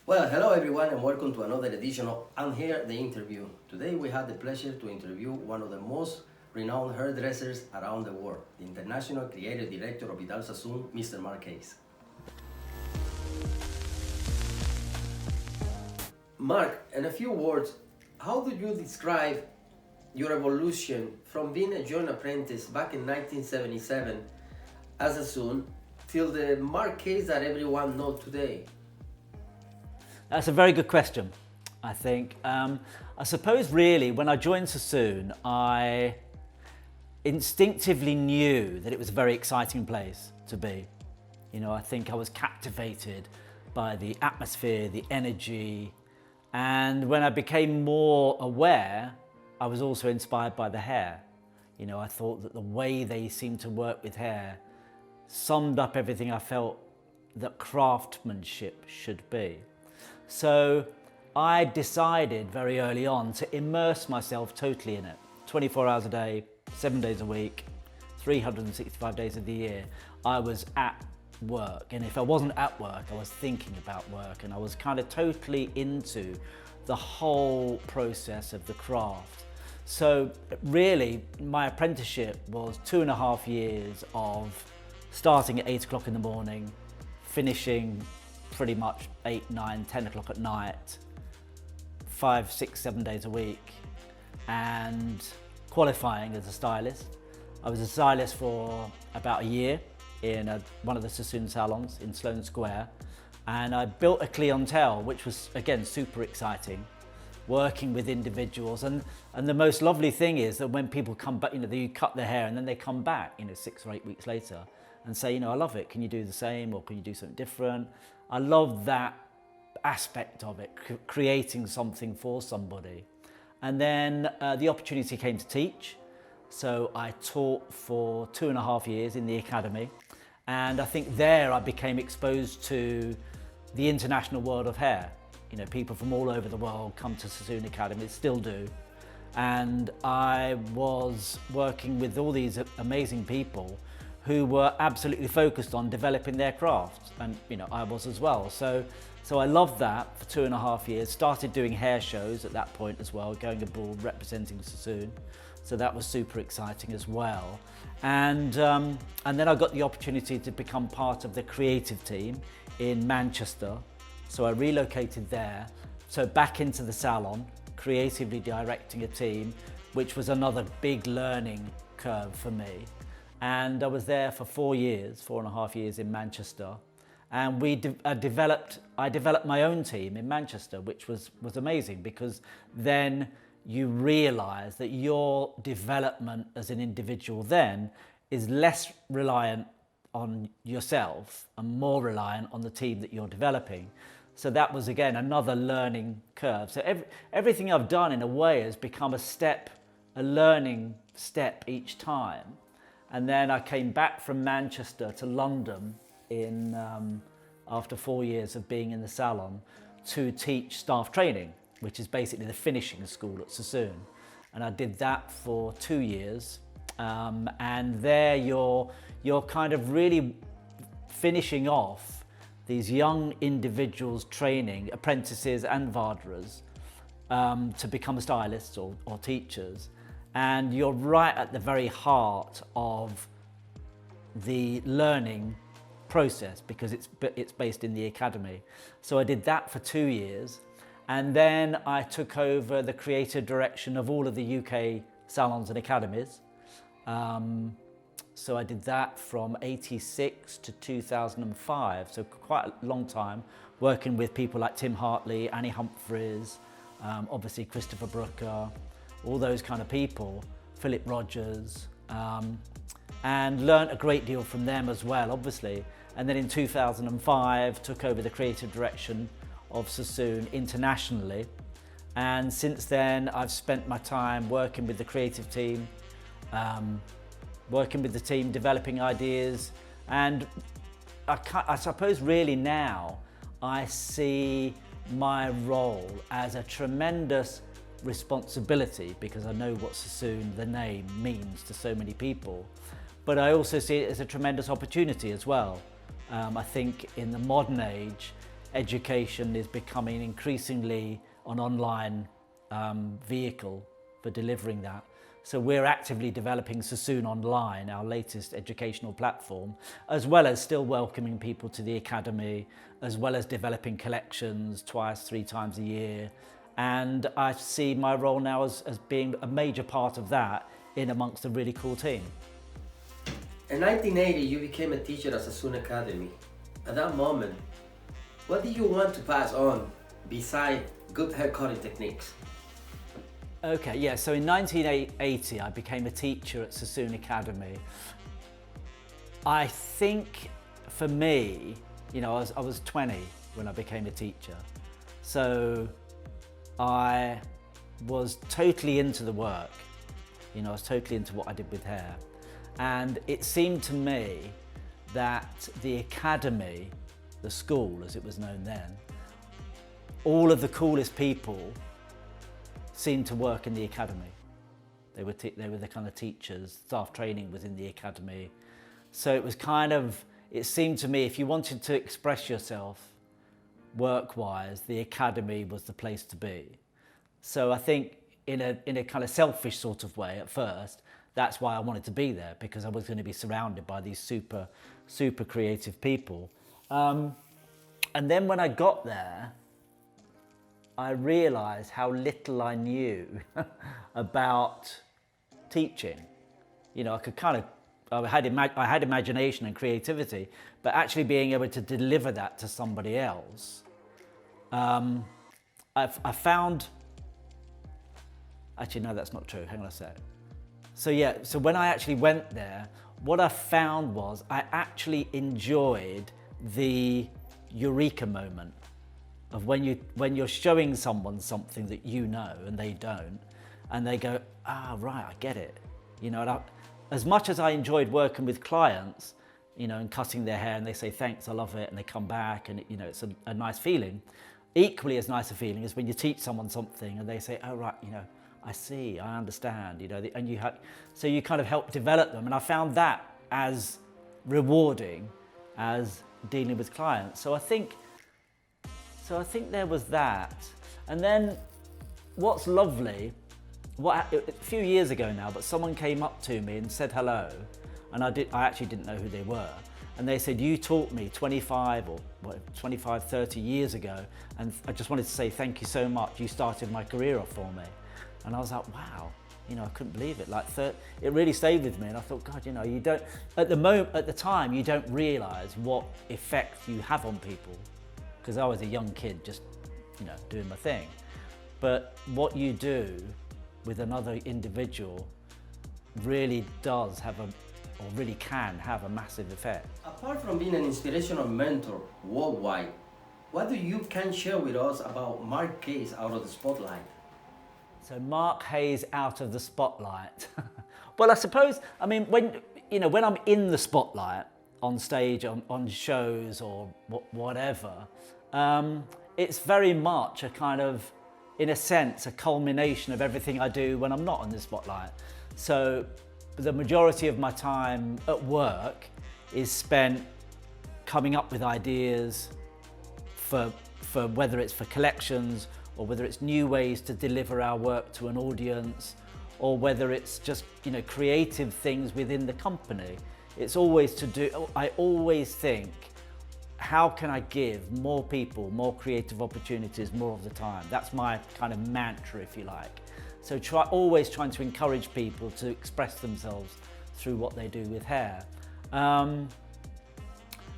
Well, hello everyone and welcome to another edition of I'm Here, the interview. Today we had the pleasure to interview one of the most renowned hairdressers around the world, the International Creative Director of Vidal Sassoon, Mr. Mark Hayes. Mark, in a few words, how do you describe your evolution from being a young apprentice back in 1977 as Sassoon till the Mark Hayes that everyone knows today? That's a very good question, I think. I suppose really when I joined Sassoon, I instinctively knew that it was a very exciting place to be. You know, I think I was captivated by the atmosphere, the energy, and when I became more aware, I was also inspired by the hair. You know, I thought that the way they seemed to work with hair summed up everything I felt that craftsmanship should be. So I decided very early on to immerse myself totally in it. 24 hours a day, 7 days a week, 365 days of the year, I was at work. And if I wasn't at work, I was thinking about work, and I was kind of totally into the whole process of the craft. So really, my apprenticeship was 2.5 years of starting at 8 o'clock in the morning, finishing pretty much 8, 9, 10 o'clock at night, 5, 6, 7 days a week, and qualifying as a stylist. I was a stylist for about a year in one of the Sassoon salons in Sloane Square, and I built a clientele which was, again, super exciting, working with individuals. And the most lovely thing is that when people come back, you know, you cut their hair and then they come back, you know, 6 or 8 weeks later and say, you know, I love it, can you do the same, or can you do something different? I love that aspect of it, creating something for somebody. And then the opportunity came to teach. So I taught for 2.5 years in the academy. And I think there I became exposed to the international world of hair. You know, people from all over the world come to Sassoon Academy, still do. And I was working with all these amazing people who were absolutely focused on developing their craft, and you know, I was as well. So I loved that for 2.5 years. Started doing hair shows at that point as well, going abroad representing Sassoon. So that was super exciting as well. And then I got the opportunity to become part of the creative team in Manchester. So I relocated there, so back into the salon, creatively directing a team, which was another big learning curve for me. And I was there for 4.5 years in Manchester. And I developed my own team in Manchester, which was amazing, because then you realize that your development as an individual then is less reliant on yourself and more reliant on the team that you're developing. So that was, again, another learning curve. So everything I've done in a way has become a learning step each time. And then I came back from Manchester to London after 4 years of being in the salon to teach staff training, which is basically the finishing school at Sassoon. And I did that for 2 years. And there you're kind of really finishing off these young individuals training, apprentices and Vardras, to become stylists or teachers. And you're right at the very heart of the learning process, because it's based in the academy. So I did that for 2 years. And then I took over the creative direction of all of the UK salons and academies. So I did that from 86 to 2005, so quite a long time, working with people like Tim Hartley, Annie Humphreys, obviously Christopher Brooker, all those kind of people, Philip Rogers, and learnt a great deal from them as well, obviously. And then in 2005, took over the creative direction of Sassoon internationally. And since then, I've spent my time working with the creative team, developing ideas. And I suppose really now, I see my role as a tremendous responsibility, because I know what Sassoon, the name, means to so many people. But I also see it as a tremendous opportunity as well. I think in the modern age, education is becoming increasingly an online vehicle for delivering that. So we're actively developing Sassoon Online, our latest educational platform, as well as still welcoming people to the academy, as well as developing collections twice, 3 times a year. And I see my role now as being a major part of that in amongst a really cool team. In 1980, you became a teacher at Sassoon Academy. At that moment, what did you want to pass on beside good hair cutting techniques? Okay, yeah, so in 1980 I became a teacher at Sassoon Academy. I think for me, you know, I was 20 when I became a teacher. So I was totally into the work. You know, I was totally into what I did with hair. And it seemed to me that the academy, the school as it was known then, all of the coolest people seemed to work in the academy. They were the kind of teachers, staff training was in the academy. So it was kind of, it seemed to me if you wanted to express yourself work-wise, the academy was the place to be. So I think in a kind of selfish sort of way at first, that's why I wanted to be there, because I was going to be surrounded by these super creative people. And then when I got there, I realised how little I knew about teaching. You know, I could kind of, I had imagination and creativity, but actually being able to deliver that to somebody else, I found, actually no, that's not true, hang on a sec. So yeah, so when I actually went there, what I found was I actually enjoyed the eureka moment of when you're showing someone something that you know and they don't, and they go, ah, right, I get it. You know, and as much as I enjoyed working with clients, you know, and cutting their hair and they say, thanks, I love it, and they come back and, you know, it's a nice feeling. Equally as nice a feeling is when you teach someone something and they say, oh, right, you know, I see, I understand, you know, and so you kind of help develop them. And I found that as rewarding as dealing with clients. So I think there was that. And then what's lovely, a few years ago now, but someone came up to me and said hello, and I actually didn't know who they were. And they said, you taught me 25, 30 years ago, and I just wanted to say thank you so much. You started my career off for me. And I was like, wow, you know, I couldn't believe it. Like, it really stayed with me. And I thought, God, you know, you don't, at the time, you don't realize what effect you have on people. Because I was a young kid just, you know, doing my thing. But what you do with another individual really does have or really can have a massive effect. Apart from being an inspirational mentor worldwide, what do you can share with us about Mark Hayes out of the spotlight? So Mark Hayes out of the spotlight. Well, I suppose, I mean, when I'm in the spotlight on stage, on shows or whatever, it's very much a kind of, in a sense, a culmination of everything I do when I'm not in the spotlight. So the majority of my time at work is spent coming up with ideas for whether it's for collections or whether it's new ways to deliver our work to an audience, or whether it's just, you know, creative things within the company. It's always I always think, how can I give more people more creative opportunities more of the time? That's my kind of mantra, if you like. So always trying to encourage people to express themselves through what they do with hair. And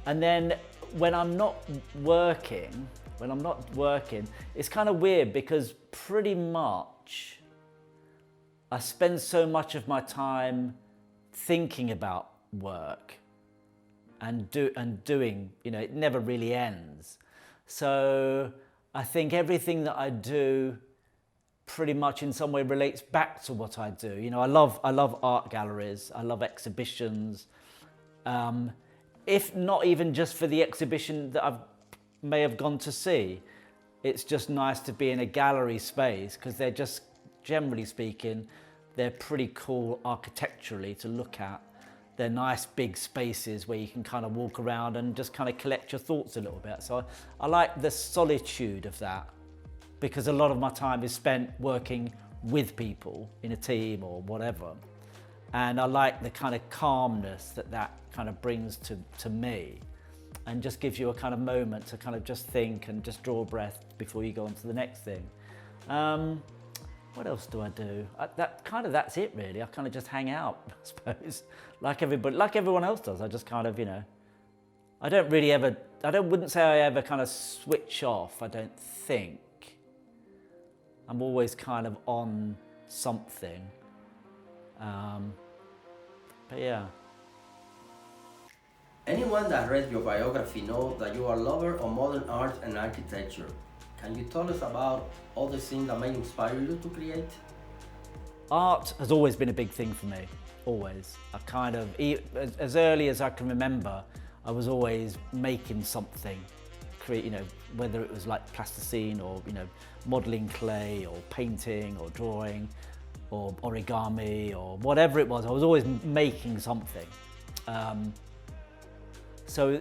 then when I'm not working, it's kind of weird because pretty much I spend so much of my time thinking about work and doing, you know, it never really ends. So I think everything that I do pretty much in some way relates back to what I do. You know, I love art galleries, I love exhibitions. If not even just for the exhibition that I may have gone to see, it's just nice to be in a gallery space because they're just, generally speaking, they're pretty cool architecturally to look at. they're nice big spaces where you can kind of walk around and just kind of collect your thoughts a little bit. So I like the solitude of that, because a lot of my time is spent working with people in a team or whatever. And I like the kind of calmness that that kind of brings to me, and just gives you a kind of moment to kind of just think and just draw a breath before you go on to the next thing. What else do I do? That's it really. I kind of just hang out, I suppose, like everyone else does. I just kind of, I wouldn't say I ever kind of switch off, I don't think. I'm always kind of on something. But yeah. Anyone that read your biography knows that you are a lover of modern art and architecture. Can you tell us about all the things that may inspire you to create? Art has always been a big thing for me, always. I kind of, as early as I can remember, I was always making something, whether it was like plasticine or, modeling clay or painting or drawing or origami or whatever it was. I was always making something. So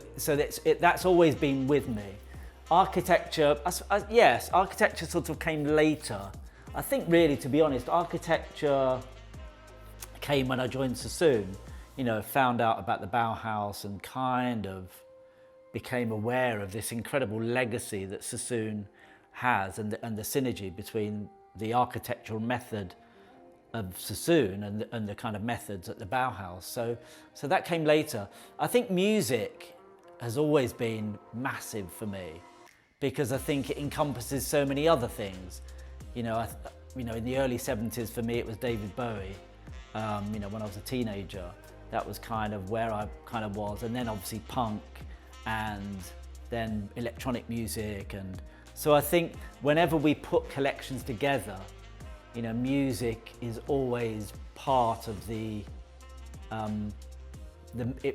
that's always been with me. Architecture, yes, architecture sort of came later. I think really, to be honest, architecture came when I joined Sassoon. Found out about the Bauhaus and kind of became aware of this incredible legacy that Sassoon has, and the synergy between the architectural method of Sassoon and the kind of methods at the Bauhaus. So that came later. I think music has always been massive for me, because I think it encompasses so many other things. In the early 70s for me it was David Bowie. When I was a teenager, that was kind of where I kind of was, and then obviously punk, and then electronic music. And so I think whenever we put collections together, music is always part of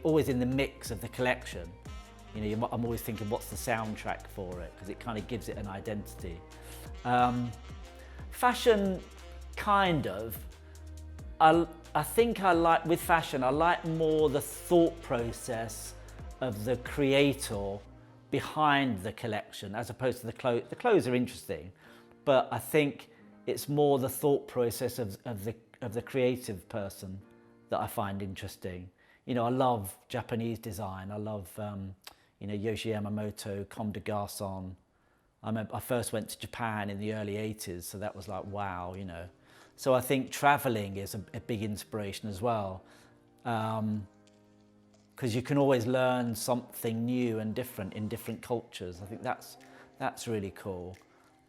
always in the mix of the collection. I'm always thinking, what's the soundtrack for it? Because it kind of gives it an identity. Fashion, kind of. I think I like, with fashion, I like more the thought process of the creator behind the collection, as opposed to the clothes. The clothes are interesting, but I think it's more the thought process of the creative person that I find interesting. I love Japanese design. I love Yohji Yamamoto, Comme des Garçons. I first went to Japan in the early 80s, so that was like, wow, So I think traveling is a big inspiration as well, because you can always learn something new and different in different cultures. I think that's really cool.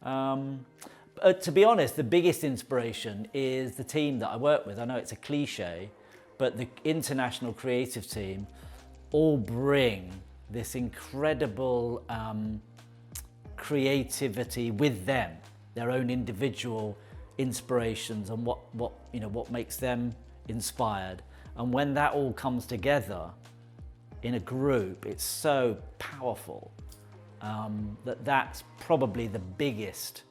To be honest, the biggest inspiration is the team that I work with. I know it's a cliche, but the international creative team all bring this incredible creativity with them, their own individual inspirations and what makes them inspired. And when that all comes together in a group, it's so powerful that's probably the biggest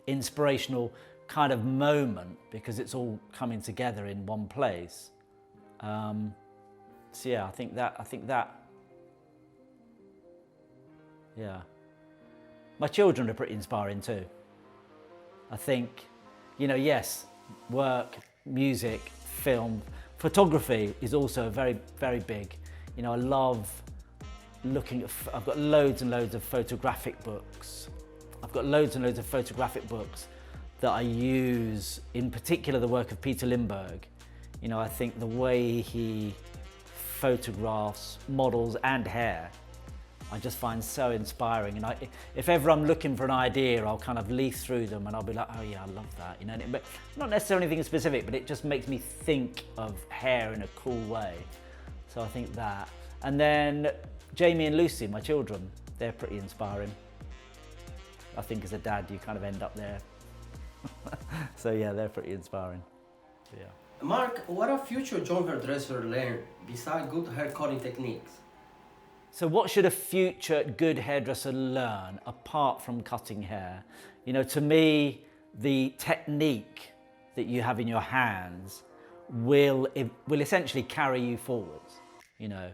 inspirational kind of moment, because it's all coming together in one place. So yeah, I think that, yeah. My children are pretty inspiring too. I think, yes, work, music, film, photography is also very, very big. I love looking at, I've got loads and loads of photographic books. That I use, in particular the work of Peter Lindbergh. I think the way he photographs models and hair, I just find so inspiring. And if ever I'm looking for an idea, I'll kind of leaf through them and I'll be like, oh yeah, I love that. But not necessarily anything specific, but it just makes me think of hair in a cool way. So I think that. And then Jamie and Lucy, my children, they're pretty inspiring. I think as a dad, you kind of end up there. So yeah, they're pretty inspiring. Yeah. Mark, what a future young hairdresser learn besides good hair cutting techniques? So what should a future good hairdresser learn apart from cutting hair? To me, the technique that you have in your hands will essentially carry you forwards, you know.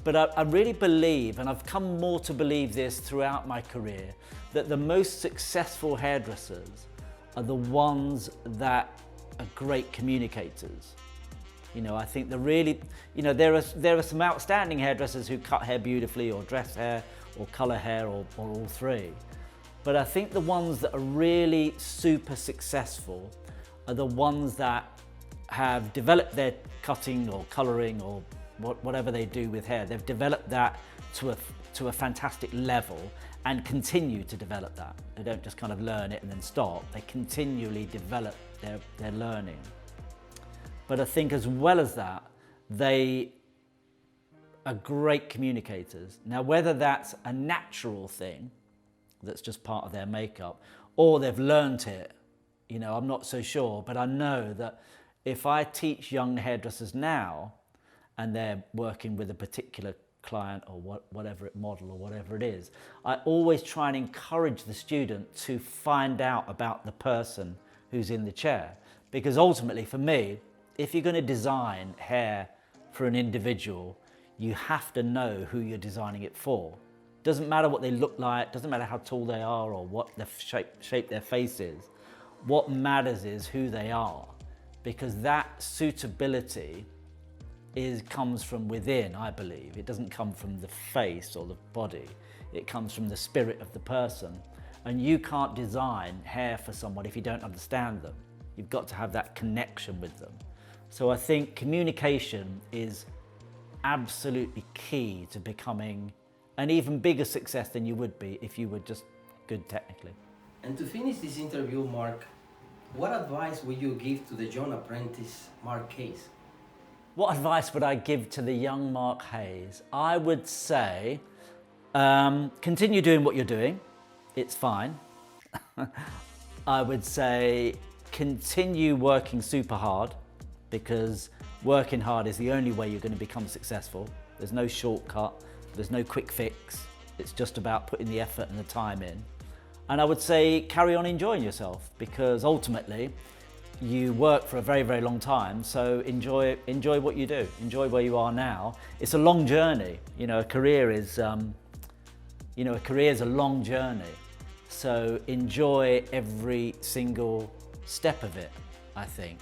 But I really believe, and I've come more to believe this throughout my career, that the most successful hairdressers are the ones that are great communicators. You know, I think there are some outstanding hairdressers who cut hair beautifully, or dress hair, or colour hair, or all three. But I think the ones that are really super successful are the ones that have developed their cutting or colouring or whatever they do with hair. They've developed that to a fantastic level and continue to develop that. They don't just kind of learn it and then stop. They continually develop their learning. But I think as well as that, they are great communicators. Now, whether that's a natural thing, that's just part of their makeup, or they've learned it, you know, I'm not so sure, but I know that if I teach young hairdressers now, and they're working with a particular client or whatever model or whatever it is, I always try and encourage the student to find out about the person who's in the chair. Because ultimately, for me, if you're going to design hair for an individual, you have to know who you're designing it for. Doesn't matter what they look like, doesn't matter how tall they are or what the shape their face is. What matters is who they are, because that suitability comes from within, I believe. It doesn't come from the face or the body. It comes from the spirit of the person. And you can't design hair for someone if you don't understand them. You've got to have that connection with them. So I think communication is absolutely key to becoming an even bigger success than you would be if you were just good technically. And to finish this interview, Mark, what advice would you give to the young apprentice, Mark Hayes? What advice would I give to the young Mark Hayes? I would say, continue doing what you're doing. It's fine. I would say, continue working super hard, because working hard is the only way you're going to become successful. There's no shortcut. There's no quick fix. It's just about putting the effort and the time in. And I would say, carry on enjoying yourself, because ultimately, you work for a very, very long time, so enjoy what you do. Enjoy where you are now. It's a long journey. You know, a career is a long journey. So enjoy every single step of it, I think.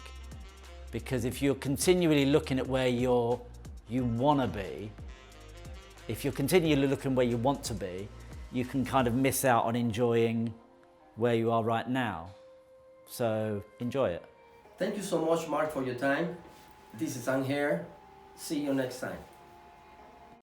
Because if you're continually looking at where you want to be, if you're continually looking where you want to be, you can kind of miss out on enjoying where you are right now. So enjoy it. Thank you so much, Mark, for your time. This is Angher. See you next time.